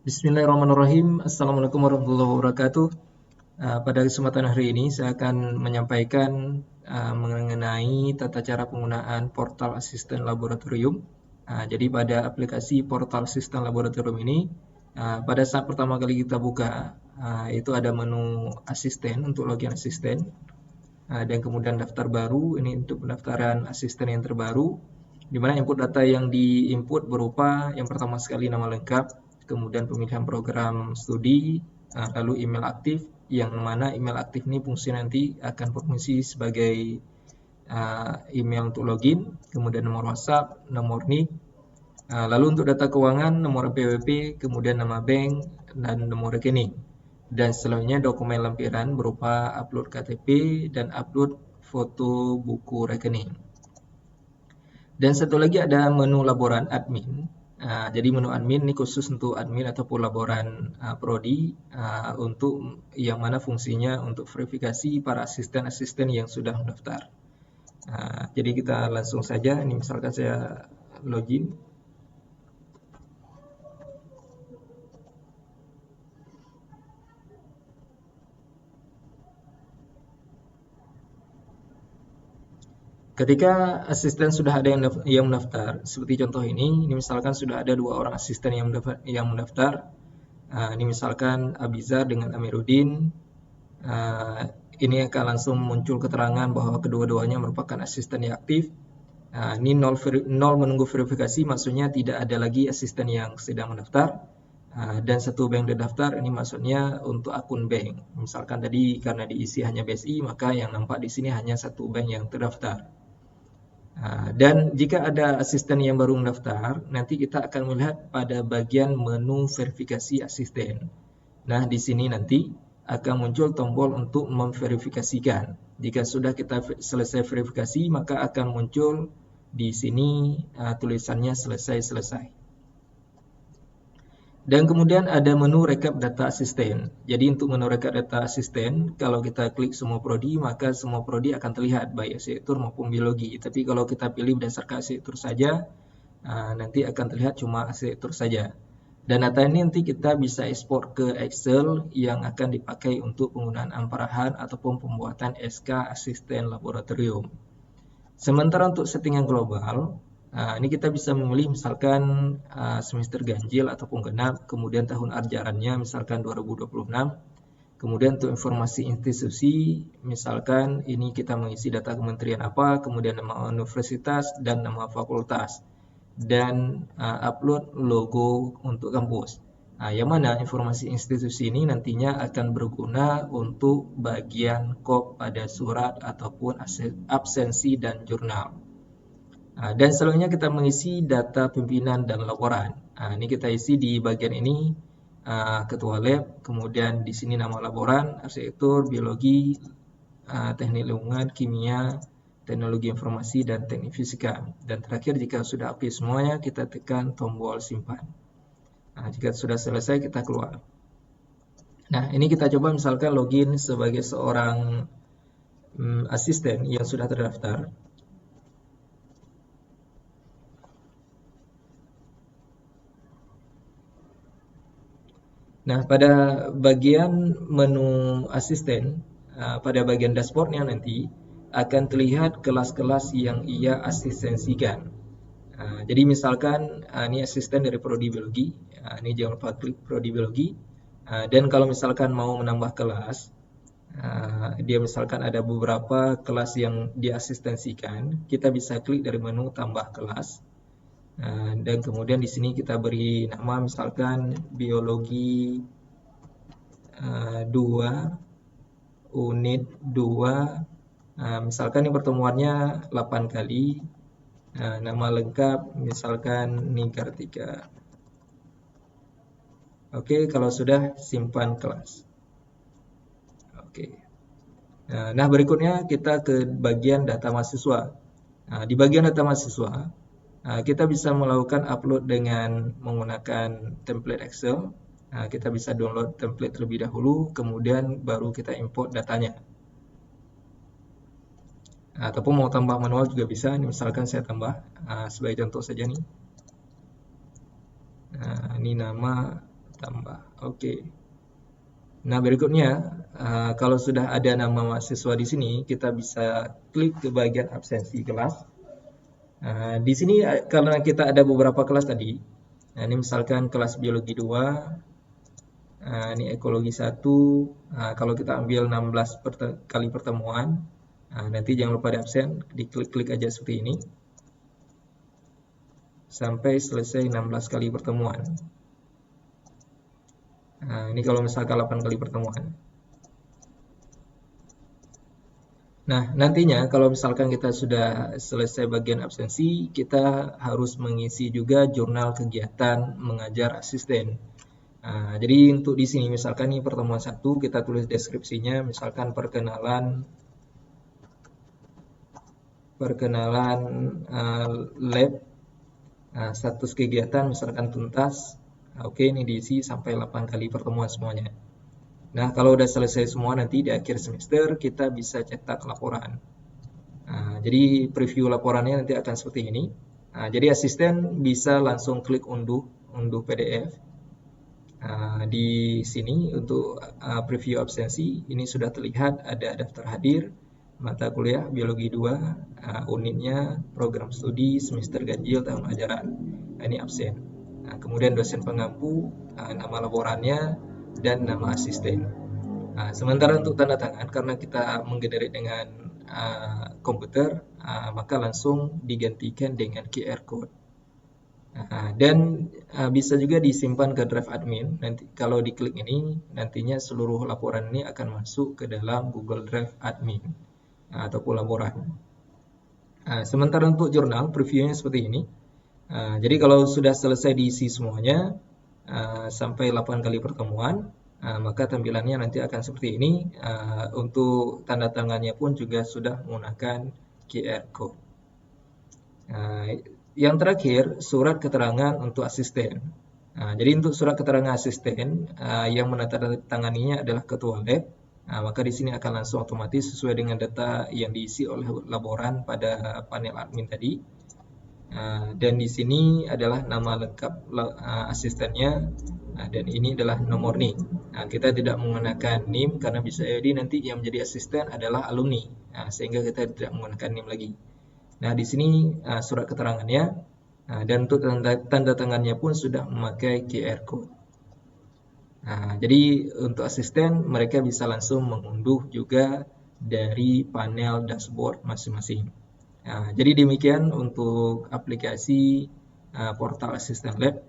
Bismillahirrahmanirrahim. Assalamualaikum warahmatullahi wabarakatuh. Pada kesempatan hari ini saya akan menyampaikan mengenai tata cara penggunaan portal asisten laboratorium. Jadi pada aplikasi portal asisten laboratorium ini, pada saat pertama kali kita buka, itu ada menu asisten untuk login asisten, dan kemudian daftar baru. Ini untuk pendaftaran asisten yang terbaru, di mana input data yang diinput berupa yang pertama sekali nama lengkap, kemudian pemilihan program studi, lalu email aktif, yang mana email aktif ini fungsi nanti akan berfungsi sebagai email untuk login, kemudian nomor WhatsApp, nomor NIK, lalu untuk data keuangan, nomor PWP, kemudian nama bank, dan nomor rekening. Dan selanjutnya dokumen lampiran berupa upload KTP dan upload foto buku rekening. Dan satu lagi ada menu laporan admin. Jadi menu admin ini khusus untuk admin ataupun laporan prodi, untuk yang mana fungsinya untuk verifikasi para asisten-asisten yang sudah mendaftar. Jadi kita langsung saja, ini misalkan saya login. Ketika asisten sudah ada yang mendaftar, seperti contoh ini misalkan sudah ada 2 orang asisten yang mendaftar. Ini misalkan Abizar dengan Amiruddin. Ini akan langsung muncul keterangan bahwa kedua-duanya merupakan asisten yang aktif. Ini nol menunggu verifikasi, maksudnya tidak ada lagi asisten yang sedang mendaftar. Dan 1 bank terdaftar, ini maksudnya untuk akun bank. Misalkan tadi karena diisi hanya BSI, maka yang nampak di sini hanya 1 bank yang terdaftar. Dan jika ada asisten yang baru mendaftar, nanti kita akan melihat pada bagian menu verifikasi asisten. Nah, di sini nanti akan muncul tombol untuk memverifikasikan. Jika sudah kita selesai verifikasi, maka akan muncul di sini tulisannya selesai. Dan kemudian ada menu rekap data asisten. Jadi untuk menu rekap data asisten, kalau kita klik semua prodi, maka semua prodi akan terlihat baik arsitektur maupun biologi. Tapi kalau kita pilih berdasarkan arsitektur saja, nanti akan terlihat cuma arsitektur saja. Dan data ini nanti kita bisa ekspor ke Excel yang akan dipakai untuk penggunaan amparahan ataupun pembuatan SK asisten laboratorium. Sementara untuk settingan global, ini kita bisa memilih misalkan semester ganjil ataupun genap, kemudian tahun ajarannya misalkan 2026. Kemudian untuk informasi institusi, misalkan ini kita mengisi data kementerian apa, kemudian nama universitas dan nama fakultas, dan upload logo untuk kampus. Yang mana informasi institusi ini nantinya akan berguna untuk bagian kop pada surat ataupun absensi dan jurnal. Dan selanjutnya kita mengisi data pimpinan dan laporan. Ini kita isi di bagian ini, ketua lab, kemudian di sini nama laporan, arsitektur, biologi, teknik lingkungan, kimia, teknologi informasi, dan teknik fisika. Dan terakhir, jika sudah aktif semuanya, kita tekan tombol simpan. Jika sudah selesai, kita keluar. Nah, ini kita coba misalkan login sebagai seorang asisten yang sudah terdaftar. Nah, pada bagian menu asisten, pada bagian dashboardnya nanti akan terlihat kelas-kelas yang ia asistensikan. Jadi misalkan ini asisten dari prodi biologi, ini jangan lupa klik prodi biologi. Dan kalau misalkan mau menambah kelas, dia misalkan ada beberapa kelas yang diasistensikan, kita bisa klik dari menu tambah kelas. Dan kemudian di sini kita beri nama misalkan biologi 2 unit 2, misalkan ini pertemuannya 8 kali, nama lengkap misalkan Nikartika. Oke, kalau sudah simpan kelas. Oke. Nah, berikutnya kita ke bagian data mahasiswa. Di bagian data mahasiswa, kita bisa melakukan upload dengan menggunakan template Excel. Kita bisa download template terlebih dahulu, kemudian baru kita import datanya. Ataupun mau tambah manual juga bisa. Ini misalkan saya tambah sebagai contoh saja nih. Ini nama tambah. Oke. Nah, berikutnya, kalau sudah ada nama mahasiswa di sini, kita bisa klik ke bagian absensi kelas. Di sini karena kita ada beberapa kelas tadi, nah, ini misalkan kelas biologi 2, ini ekologi 1, kalau kita ambil 16 kali pertemuan, nanti jangan lupa di absen, diklik-klik aja seperti ini, sampai selesai 16 kali pertemuan. Ini kalau misalkan 8 kali pertemuan. Nah, nantinya kalau misalkan kita sudah selesai bagian absensi, kita harus mengisi juga jurnal kegiatan mengajar asisten. Jadi untuk di sini misalkan ini pertemuan 1, kita tulis deskripsinya, misalkan perkenalan lab, status kegiatan misalkan tuntas. Oke, ini diisi sampai 8 kali pertemuan semuanya. Nah, kalau udah selesai semua nanti di akhir semester kita bisa cetak laporan. Jadi preview laporannya nanti akan seperti ini. Jadi asisten bisa langsung klik unduh PDF. Di sini untuk preview absensi ini sudah terlihat ada daftar hadir, mata kuliah biologi 2, unitnya, program studi, semester ganjil, tahun ajaran. Ini absen. Kemudian dosen pengampu, nama laporannya, dan nama asisten. Sementara untuk tanda tangan, karena kita menggenerate dengan komputer, maka langsung digantikan dengan QR code. Dan bisa juga disimpan ke drive admin. Nanti kalau diklik ini, nantinya seluruh laporan ini akan masuk ke dalam Google Drive admin ataupun laporan. Sementara untuk jurnal, previewnya seperti ini. Jadi kalau sudah selesai diisi semuanya, sampai 8 kali pertemuan, maka tampilannya nanti akan seperti ini. Untuk tanda tangannya pun juga sudah menggunakan QR code. Yang terakhir, surat keterangan untuk asisten. Jadi untuk surat keterangan asisten, yang menandatanganinya adalah ketua lab. Maka di sini akan langsung otomatis sesuai dengan data yang diisi oleh laboran pada panel admin tadi. Dan di sini adalah nama lengkap asistennya, dan ini adalah nomor NIM. Kita tidak menggunakan NIM karena bisa jadi nanti yang menjadi asisten adalah alumni, sehingga kita tidak menggunakan NIM lagi. Nah, di sini surat keterangannya, dan untuk tanda tangannya pun sudah memakai QR code. Jadi untuk asisten mereka bisa langsung mengunduh juga dari panel dashboard masing-masing. Jadi demikian untuk aplikasi portal Asisten Lab.